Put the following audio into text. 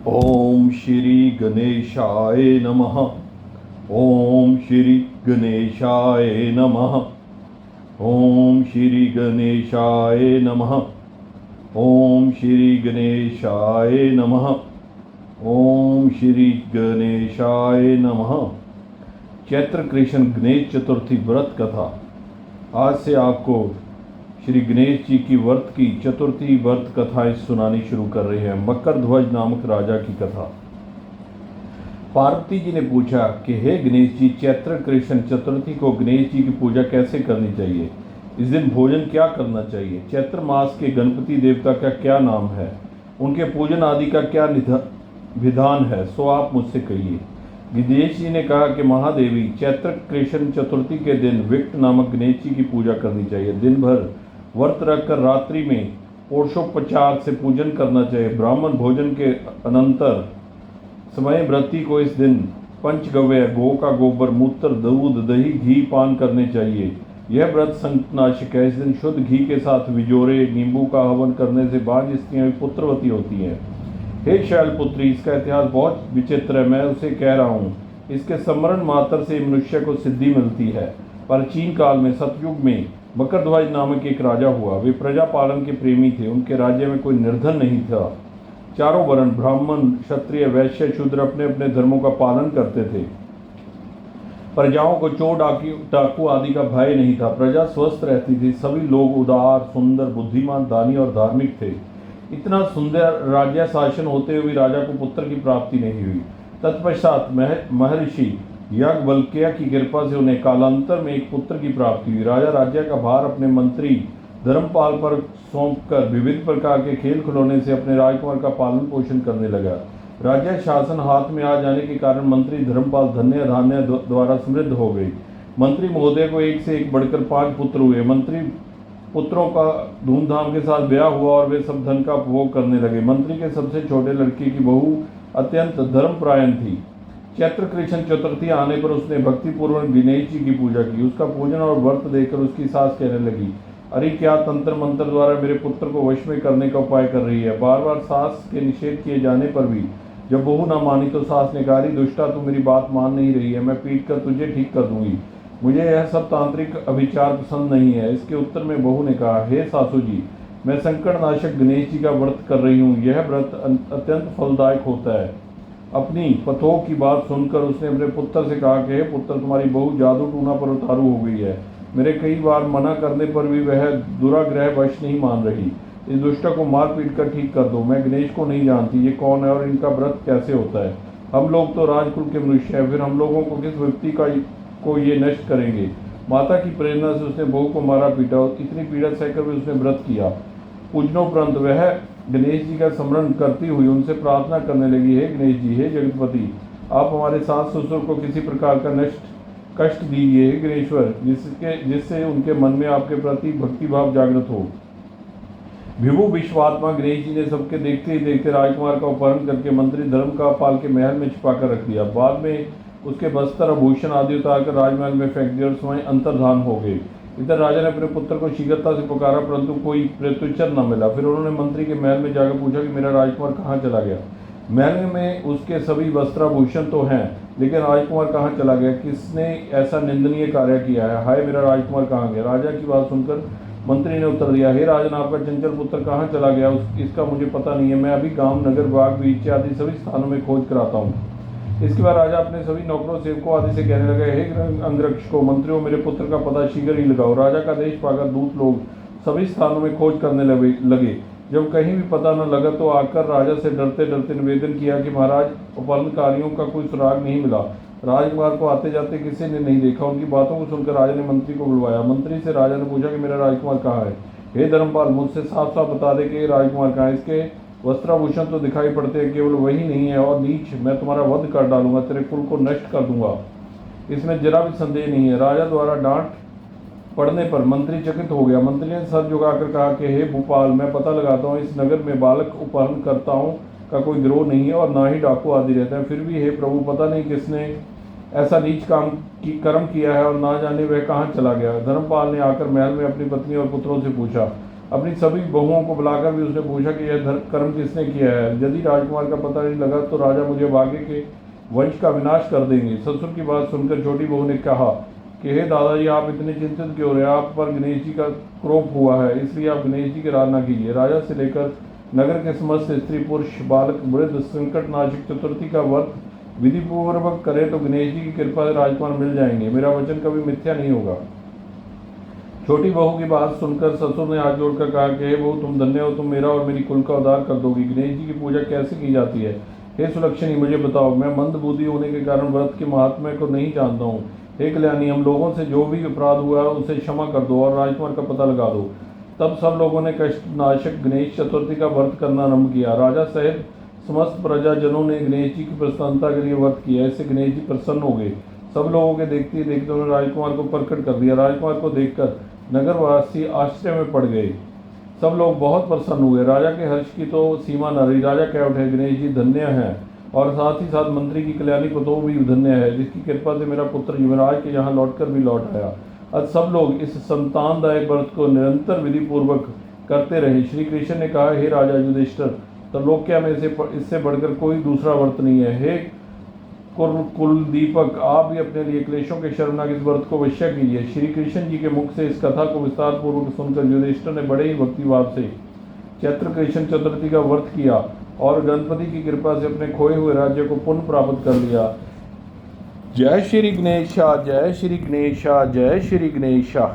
ओम श्री गणेशाय नमः। ओम श्री गणेशाय नमः। ओम श्री गणेशाय नमः। ओम श्री गणेशाय नमः। ओम श्री गणेशाय नमः। चैत्र कृष्ण गणेश चतुर्थी व्रत कथा। आज से आपको श्री गणेश जी की व्रत की चतुर्थी व्रत कथाएं सुनानी शुरू कर रहे हैं। मकर ध्वज नामक राजा की कथा। पार्वती जी ने पूछा कि हे गणेश जी, चैत्र कृष्ण चतुर्थी को गणेश जी की पूजा कैसे करनी चाहिए? इस दिन भोजन क्या करना चाहिए? चैत्र मास के गणपति देवता का क्या नाम है? उनके पूजन आदि का क्या विधान है? सो आप मुझसे कहिए। गणेश जी ने कहा कि महादेवी, चैत्र कृष्ण चतुर्थी के दिन विकट नामक गणेश जी की पूजा करनी चाहिए। दिन भर व्रत रखकर रात्रि में ओषोपचार से पूजन करना चाहिए। ब्राह्मण भोजन के अनंतर समय व्रती को इस दिन पंचगव्य, गौ का गोबर, मूत्र, दूध, दही, घी पान करने चाहिए। यह व्रत संकटनाशक है। इस दिन शुद्ध घी के साथ विजोरे, नींबू का हवन करने से बांझ स्त्रियां पुत्रवती होती हैं। हे शैलपुत्री, इसका इतिहास बहुत विचित्र है। मैं उसे कह रहा हूँ। इसके स्मरण मात्र से मनुष्य को सिद्धि मिलती है। प्राचीन काल में सतयुग में मकरध्वज नामक एक राजा हुआ। वे प्रजा पालन के प्रेमी थे। उनके राज्य में कोई निर्धन नहीं था। चारों वर्ण, ब्राह्मण, क्षत्रिय, वैश्य, शूद्र अपने अपने धर्मों का पालन करते थे। प्रजाओं को चोर, डाकू आदि का भय नहीं था। प्रजा स्वस्थ रहती थी। सभी लोग उदार, सुंदर, बुद्धिमान, दानी और धार्मिक थे। इतना सुंदर राज्य शासन होते हुए राजा को पुत्र की प्राप्ति नहीं हुई। तत्पश्चात महर्षि याज्ञवल्क्य की कृपा से उन्हें कालांतर में एक पुत्र की प्राप्ति हुई। राजा राज्य का भार अपने मंत्री धर्मपाल पर सौंपकर विविध प्रकार के खेल खिलौने से अपने राजकुमार का पालन पोषण करने लगा। राज्य शासन हाथ में आ जाने के कारण मंत्री धर्मपाल धन्य धान्य द्वारा समृद्ध हो गए। मंत्री महोदय को एक से एक बढ़कर 5 पुत्र हुए। मंत्री पुत्रों का धूमधाम के साथ ब्याह हुआ और वे सब धन का उपभोग करने लगे। मंत्री के सबसे छोटे लड़के की बहू अत्यंत धर्मपरायण थी। चैत्र कृष्ण चतुर्थी आने पर उसने भक्तिपूर्वक गणेश जी की पूजा की। उसका पूजन और व्रत देखकर उसकी सास कहने लगी, अरे क्या तंत्र मंत्र द्वारा मेरे पुत्र को वश में करने का उपाय कर रही है? बार बार सास के निषेध किए जाने पर भी जब बहू न मानी तो सास ने कहा, दुष्टा, तू मेरी बात मान नहीं रही है। मैं पीट कर तुझे ठीक कर दूंगी। मुझे यह सब तांत्रिक अभिचार पसंद नहीं है। इसके उत्तर में बहू ने कहा, हे सासू जी, मैं संकटनाशक गणेश जी का व्रत कर रही हूँ। यह व्रत अत्यंत फलदायक होता है। अपनी पतोह की बात सुनकर उसने अपने पुत्र से कहा कि हे पुत्र, तुम्हारी बहू जादू टूना पर उतारू हो गई है। मेरे कई बार मना करने पर भी वह दुराग्रह वश नहीं मान रही। इस दुष्टा को मार पीट कर ठीक कर दो। मैं गणेश को नहीं जानती, ये कौन है और इनका व्रत कैसे होता है। हम लोग तो राजकुल के मनुष्य हैं, फिर हम लोगों को किस व्यक्ति को ये नष्ट करेंगे। माता की प्रेरणा से उसने बहू को मारा पीटा और इतनी पीड़ा सहकर भी उसने व्रत किया। पूजनोपरांत वह गणेश जी का स्मरण करती हुई उनसे प्रार्थना करने लगी, हे गणेश जी, हे जगतपति, आप हमारे सास ससुर को किसी प्रकार का कष्ट दीजिए। हे गणेश्वर, जिससे उनके मन में आपके प्रति भक्ति भाव जागृत हो। विभु विश्वात्मा गणेश जी ने सबके देखते ही देखते राजकुमार का अपहरण करके मंत्री धर्मपाल के महल में छिपा कर रख दिया। बाद में उसके बस्तर, आभूषण आदि उतारकर राजमहल में फेंक दिया और स्वयं अंतर्धान हो गए। इधर राजा ने अपने पुत्र को शीघ्रता से पुकारा, परंतु कोई प्रत्युत्तर न मिला। फिर उन्होंने मंत्री के महल में जाकर पूछा कि मेरा राजकुमार कहाँ चला गया? महल में उसके सभी वस्त्राभूषण तो हैं, लेकिन राजकुमार कहाँ चला गया? किसने ऐसा निंदनीय कार्य किया है? हाय, मेरा राजकुमार कहाँ गया? राजा की बात सुनकर मंत्री ने उत्तर दिया, हे राजन, आपका चंचल पुत्र कहाँ चला गया इसका मुझे पता नहीं है। मैं अभी गांव, नगर, बाग, बीच आदि सभी स्थानों में खोज कराता हूँ। इसके बाद राजा अपने सभी नौकरों, सेवकों आदि से कहने लगे, हे अंगरक्षकों, मंत्रियों, मेरे पुत्र का पता शीघ्र ही लगाओ। राजा का आदेश पाकर दूत लोग सभी स्थानों में खोज करने लगे। जब कहीं भी पता न लगा तो आकर राजा से डरते डरते निवेदन किया कि महाराज, अपहरणकारियों का कोई सुराग नहीं मिला। राजकुमार को आते जाते किसी ने नहीं देखा। उनकी बातों को सुनकर राजा ने मंत्री को बुलवाया। मंत्री से राजा ने पूछा कि मेरा राजकुमार कहाँ है? हे धर्मपाल, मुझसे साफ साफ बता दे कि राजकुमार कहाँ है। इसके वस्त्राभूषण तो दिखाई पड़ते हैं, केवल वही नहीं है। और नीच, मैं तुम्हारा वध कर डालूंगा, तेरे कुल को नष्ट कर दूंगा, इसमें जरा भी संदेह नहीं है। राजा द्वारा डांट पड़ने पर मंत्री चकित हो गया। मंत्री ने सर झुकाकर कहा कि हे भूपाल, मैं पता लगाता हूँ, इस नगर में बालक अपहरणकर्ताओं का कोई गिरोह नहीं है और ना ही डाकू आदि रहते हैं। फिर भी हे प्रभु, पता नहीं किसने ऐसा नीच कर्म किया है और ना जाने वह कहाँ चला गया। धर्मपाल ने आकर महल में अपनी पत्नी और पुत्रों से पूछा, अपनी सभी बहुओं को बुलाकर भी उसने पूछा कि यह कर्म किसने किया है। यदि राजकुमार का पता नहीं लगा तो राजा मुझे अब आगे के वंश का विनाश कर देंगे। ससुर की बात सुनकर छोटी बहू ने कहा कि हे दादाजी, आप इतने चिंतित क्यों रहे? आप पर गणेश जी का क्रोध हुआ है, इसलिए आप गणेश जी की आराधना कीजिए। राजा से लेकर नगर के समस्त स्त्री पुरुष बालक वृद्ध संकटनाशक चतुर्थी का व्रत विधिपूर्वक करें तो गणेश जी की कृपा से राजकुमार मिल जाएंगे। मेरा वचन कभी मिथ्या नहीं होगा। छोटी बहू की बात सुनकर ससुर ने हाथ जोड़कर कहा कि हे बहू, तुम धन्य हो, तुम मेरा और मेरी कुल का उद्धार कर दोगी। गणेश जी की पूजा कैसे की जाती है? हे सुलक्षणी, मुझे बताओ। मैं मंद बुद्धि होने के कारण व्रत के महात्म्य को नहीं जानता हूँ। हे कल्याणी, हम लोगों से जो भी अपराध हुआ है उसे क्षमा कर दो और राजकुमार का पता लगा दो। तब सब लोगों ने कष्टनाशक गणेश चतुर्थी का व्रत करना आरंभ किया। राजा सहित समस्त प्रजाजनों ने गणेश जी की प्रसन्नता के लिए व्रत किया। इससे गणेश जी प्रसन्न हो गए। सब लोगों के देखते ही देखते उन्होंने राजकुमार को प्रकट कर दिया। राजकुमार को देखकर नगरवासी आश्चर्य में पड़ गए। सब लोग बहुत प्रसन्न हुए। राजा के हर्ष की तो सीमा न रही। राजा कह उठे, गणेश जी धन्य हैं और साथ ही साथ मंत्री की कल्याणी को तो भी धन्य है, जिसकी कृपा से मेरा पुत्र युवराज के यहाँ लौटकर भी लौट आया। अब सब लोग इस संतानदायक व्रत को निरंतर विधि पूर्वक करते रहे। श्री कृष्ण ने कहा, हे राजा युधिष्ठिर, त्रिलोक्या में से इससे बढ़कर कोई दूसरा व्रत नहीं है। हे कुल दीपक, आप भी अपने लिए क्लेशों के शर्मनाक इस व्रत को अवश्य कीजिए। श्री कृष्ण जी के मुख से इस कथा को विस्तार पूर्वक सुनकर युधिष्ठिर ने बड़े ही भक्तिभाव से चैत्र कृष्ण चतुर्थी का व्रत किया और गणपति की कृपा से अपने खोए हुए राज्य को पुनः प्राप्त कर लिया। जय श्री गणेशा, जय श्री गणेशा, जय श्री गणेशा।